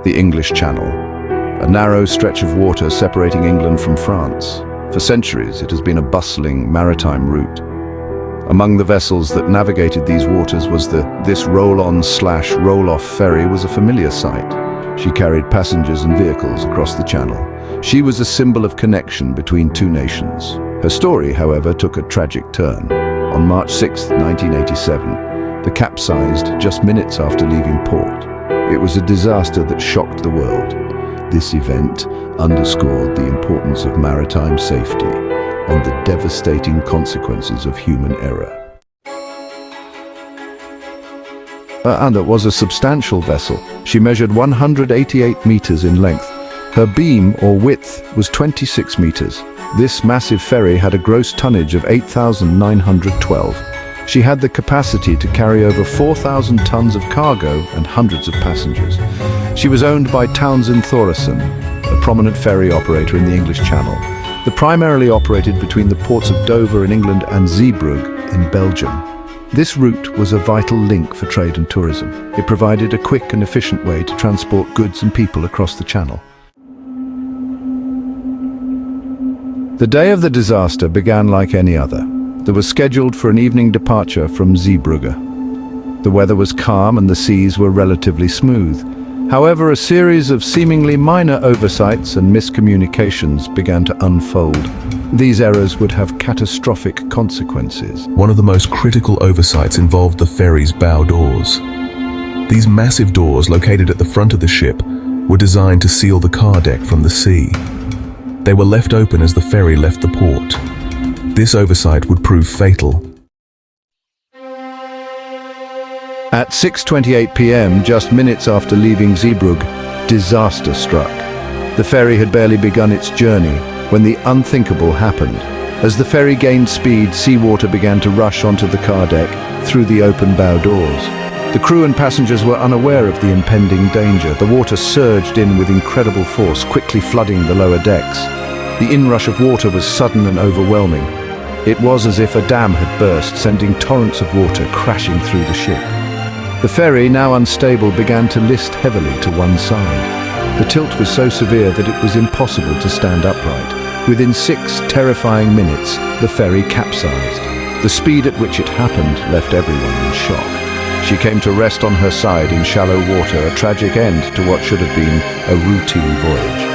the English Channel, a narrow stretch of water separating England from France. For centuries, it has been a bustling maritime route. Among the vessels that navigated these waters was this roll-on/roll-off ferry was a familiar sight. She carried passengers and vehicles across the channel. She was a symbol of connection between two nations. Her story, however, took a tragic turn. On March 6, 1987, the capsized just minutes after leaving port. It was a disaster that shocked the world. This event underscored the importance of maritime safety and the devastating consequences of human error. And it was a substantial vessel. She measured 188 meters in length. Her beam, or width, was 26 meters. This massive ferry had a gross tonnage of 8,912. She had the capacity to carry over 4,000 tons of cargo and hundreds of passengers. She was owned by Townsend Thoresen, a prominent ferry operator in the English Channel. They primarily operated between the ports of Dover in England and Zeebrugge in Belgium. This route was a vital link for trade and tourism. It provided a quick and efficient way to transport goods and people across the channel. The day of the disaster began like any other. There was scheduled for an evening departure from Zeebrugge. The weather was calm and the seas were relatively smooth. However, a series of seemingly minor oversights and miscommunications began to unfold. These errors would have catastrophic consequences. One of the most critical oversights involved the ferry's bow doors. These massive doors, located at the front of the ship, were designed to seal the car deck from the sea. They were left open as the ferry left the port. This oversight would prove fatal. At 6:28 p.m., just minutes after leaving Zeebrugge, disaster struck. The ferry had barely begun its journey when the unthinkable happened. As the ferry gained speed, seawater began to rush onto the car deck through the open bow doors. The crew and passengers were unaware of the impending danger. The water surged in with incredible force, quickly flooding the lower decks. The inrush of water was sudden and overwhelming. It was as if a dam had burst, sending torrents of water crashing through the ship. The ferry, now unstable, began to list heavily to one side. The tilt was so severe that it was impossible to stand upright. Within 6 terrifying minutes, the ferry capsized. The speed at which it happened left everyone in shock. She came to rest on her side in shallow water, a tragic end to what should have been a routine voyage.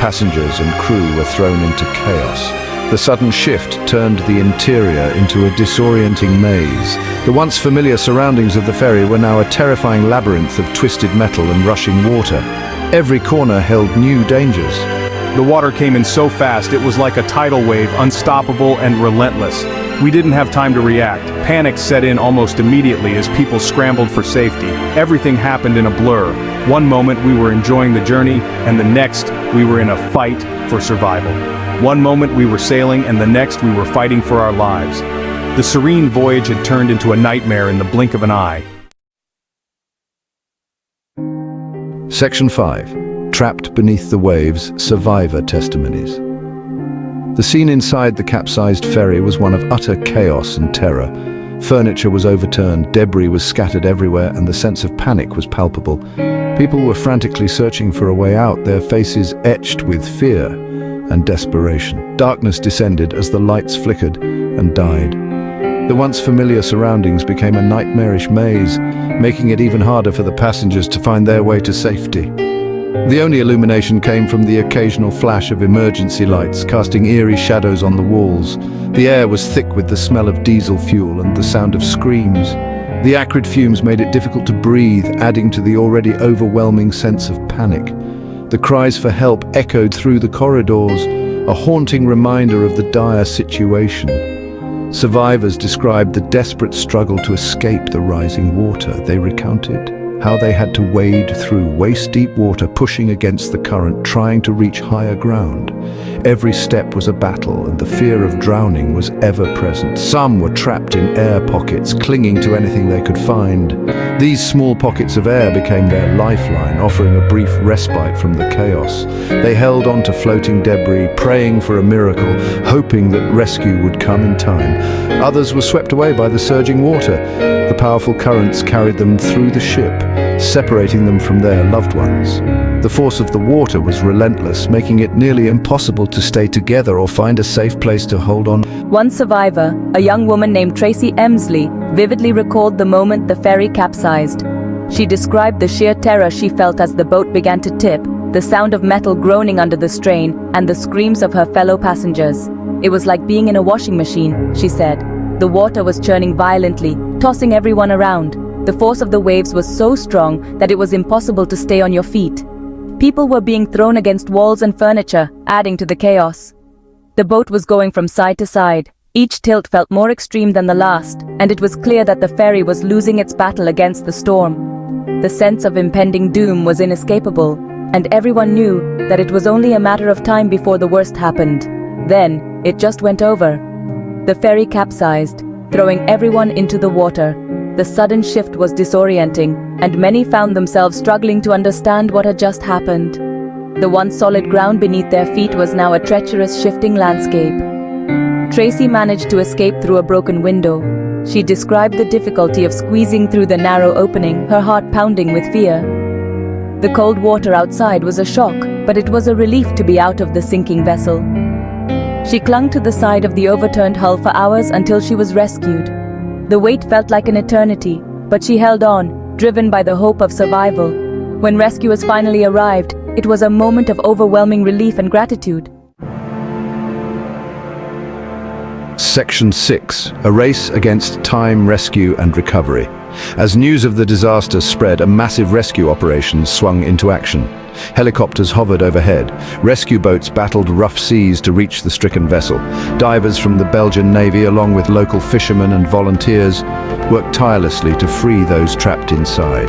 Passengers and crew were thrown into chaos. The sudden shift turned the interior into a disorienting maze. The once familiar surroundings of the ferry were now a terrifying labyrinth of twisted metal and rushing water. Every corner held new dangers. The water came in so fast it was like a tidal wave, unstoppable and relentless. We didn't have time to react. Panic set in almost immediately as people scrambled for safety. Everything happened in a blur. One moment we were enjoying the journey, and the next we were in a fight for survival. One moment we were sailing, and the next we were fighting for our lives. The serene voyage had turned into a nightmare in the blink of an eye. Section 5. Trapped Beneath the Waves, Survivor Testimonies. The scene inside the capsized ferry was one of utter chaos and terror. Furniture was overturned, debris was scattered everywhere, and the sense of panic was palpable. People were frantically searching for a way out, their faces etched with fear and desperation. Darkness descended as the lights flickered and died. The once familiar surroundings became a nightmarish maze, making it even harder for the passengers to find their way to safety. The only illumination came from the occasional flash of emergency lights, casting eerie shadows on the walls. The air was thick with the smell of diesel fuel and the sound of screams. The acrid fumes made it difficult to breathe, adding to the already overwhelming sense of panic. The cries for help echoed through the corridors, a haunting reminder of the dire situation. Survivors described the desperate struggle to escape the rising water. They recounted how they had to wade through waist-deep water, pushing against the current, trying to reach higher ground. Every step was a battle, and the fear of drowning was ever present. Some were trapped in air pockets, clinging to anything they could find. These small pockets of air became their lifeline, offering a brief respite from the chaos. They held on to floating debris, praying for a miracle, hoping that rescue would come in time. Others were swept away by the surging water. The powerful currents carried them through the ship, separating them from their loved ones. The force of the water was relentless, making it nearly impossible to stay together or find a safe place to hold on. One survivor, a young woman named Tracy Emsley, vividly recalled the moment the ferry capsized. She described the sheer terror she felt as the boat began to tip, the sound of metal groaning under the strain, and the screams of her fellow passengers. It was like being in a washing machine, she said. The water was churning violently, tossing everyone around. The force of the waves was so strong that it was impossible to stay on your feet. People were being thrown against walls and furniture, adding to the chaos. The boat was going from side to side. Each tilt felt more extreme than the last, and it was clear that the ferry was losing its battle against the storm. The sense of impending doom was inescapable, and everyone knew that it was only a matter of time before the worst happened. Then, it just went over. The ferry capsized, throwing everyone into the water. The sudden shift was disorienting, and many found themselves struggling to understand what had just happened. The once solid ground beneath their feet was now a treacherous, shifting landscape. Tracy managed to escape through a broken window. She described the difficulty of squeezing through the narrow opening, her heart pounding with fear. The cold water outside was a shock, but it was a relief to be out of the sinking vessel. She clung to the side of the overturned hull for hours until she was rescued. The wait felt like an eternity, but she held on, driven by the hope of survival. When rescuers finally arrived, it was a moment of overwhelming relief and gratitude. Section 6. A race against time, rescue and recovery. As news of the disaster spread, a massive rescue operation swung into action. Helicopters hovered overhead. Rescue boats battled rough seas to reach the stricken vessel. Divers from the Belgian Navy, along with local fishermen and volunteers, worked tirelessly to free those trapped inside.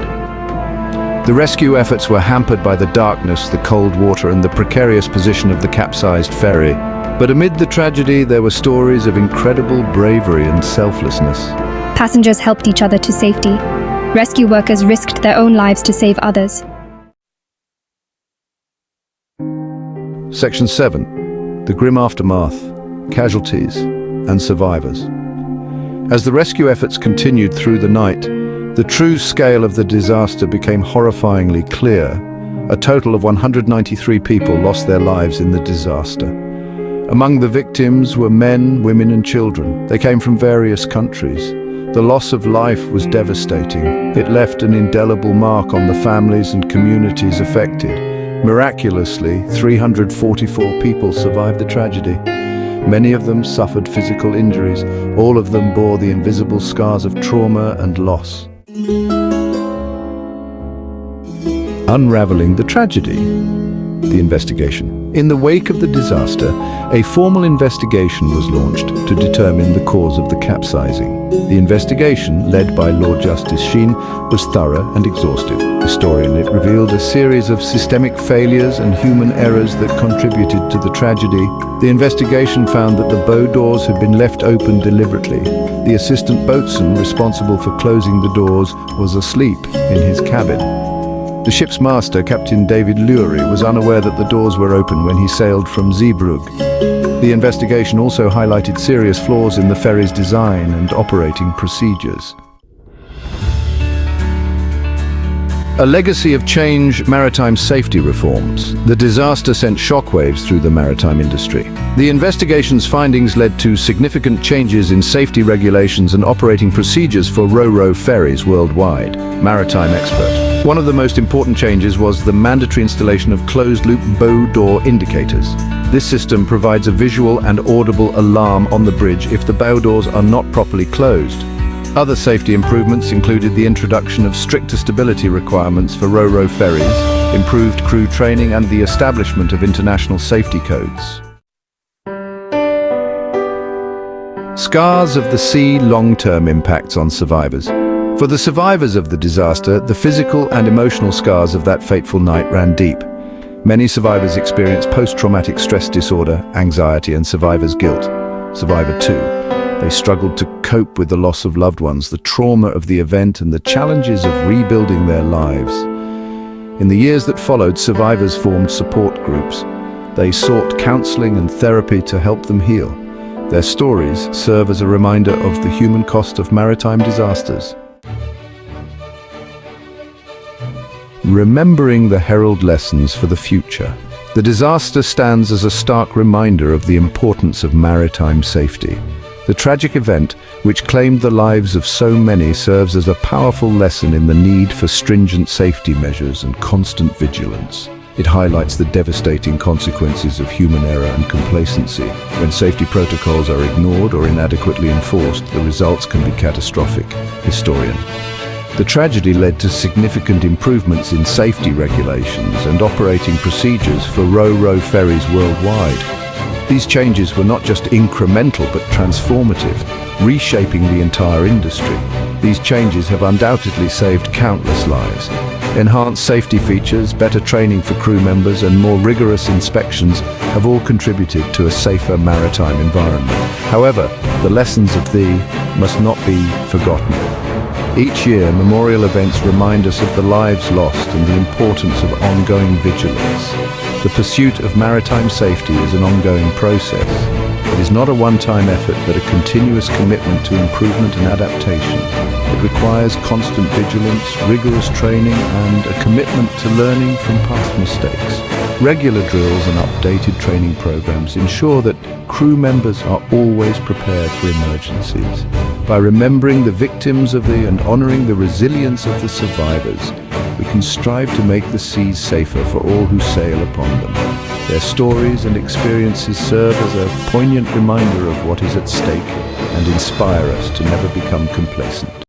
The rescue efforts were hampered by the darkness, the cold water, and the precarious position of the capsized ferry. But amid the tragedy, there were stories of incredible bravery and selflessness. Passengers helped each other to safety. Rescue workers risked their own lives to save others. Section 7. The grim aftermath, casualties, and survivors. As the rescue efforts continued through the night, the true scale of the disaster became horrifyingly clear. A total of 193 people lost their lives in the disaster. Among the victims were men, women, and children. They came from various countries. The loss of life was devastating. It left an indelible mark on the families and communities affected. Miraculously, 344 people survived the tragedy. Many of them suffered physical injuries. All of them bore the invisible scars of trauma and loss. Unraveling the tragedy. The investigation. In the wake of the disaster, a formal investigation was launched to determine the cause of the capsizing. The investigation, led by Lord Justice Sheen, was thorough and exhaustive. Historian, it revealed a series of systemic failures and human errors that contributed to the tragedy. The investigation found that the bow doors had been left open deliberately. The assistant boatswain responsible for closing the doors was asleep in his cabin. The ship's master, Captain David Lurie, was unaware that the doors were open when he sailed from Zeebrugge. The investigation also highlighted serious flaws in the ferry's design and operating procedures. A legacy of change, maritime safety reforms. The disaster sent shockwaves through the maritime industry. The investigation's findings led to significant changes in safety regulations and operating procedures for ro-ro ferries worldwide. Maritime expert. One of the most important changes was the mandatory installation of closed-loop bow door indicators. This system provides a visual and audible alarm on the bridge if the bow doors are not properly closed. Other safety improvements included the introduction of stricter stability requirements for ro-ro ferries, improved crew training, and the establishment of international safety codes. Scars of the sea, long-term impacts on survivors. For the survivors of the disaster, the physical and emotional scars of that fateful night ran deep. Many survivors experienced post-traumatic stress disorder, anxiety, and survivor's guilt. Survivor 2. They struggled to cope with the loss of loved ones, the trauma of the event, and the challenges of rebuilding their lives. In the years that followed, survivors formed support groups. They sought counseling and therapy to help them heal. Their stories serve as a reminder of the human cost of maritime disasters. remembering the Herald lessons for the future. The disaster stands as a stark reminder of the importance of maritime safety. The tragic event, which claimed the lives of so many, serves as a powerful lesson in the need for stringent safety measures and constant vigilance. It highlights the devastating consequences of human error and complacency. When safety protocols are ignored or inadequately enforced, the results can be catastrophic. Historian. The tragedy led to significant improvements in safety regulations and operating procedures for ro-ro ferries worldwide. These changes were not just incremental but transformative, reshaping the entire industry. These changes have undoubtedly saved countless lives. Enhanced safety features, better training for crew members, and more rigorous inspections have all contributed to a safer maritime environment. However, the lessons of these must not be forgotten. Each year, memorial events remind us of the lives lost and the importance of ongoing vigilance. The pursuit of maritime safety is an ongoing process. It is not a one-time effort, but a continuous commitment to improvement and adaptation. It requires constant vigilance, rigorous training, and a commitment to learning from past mistakes. Regular drills and updated training programs ensure that crew members are always prepared for emergencies. By remembering the victims and honoring the resilience of the survivors, we can strive to make the seas safer for all who sail upon them. Their stories and experiences serve as a poignant reminder of what is at stake and inspire us to never become complacent.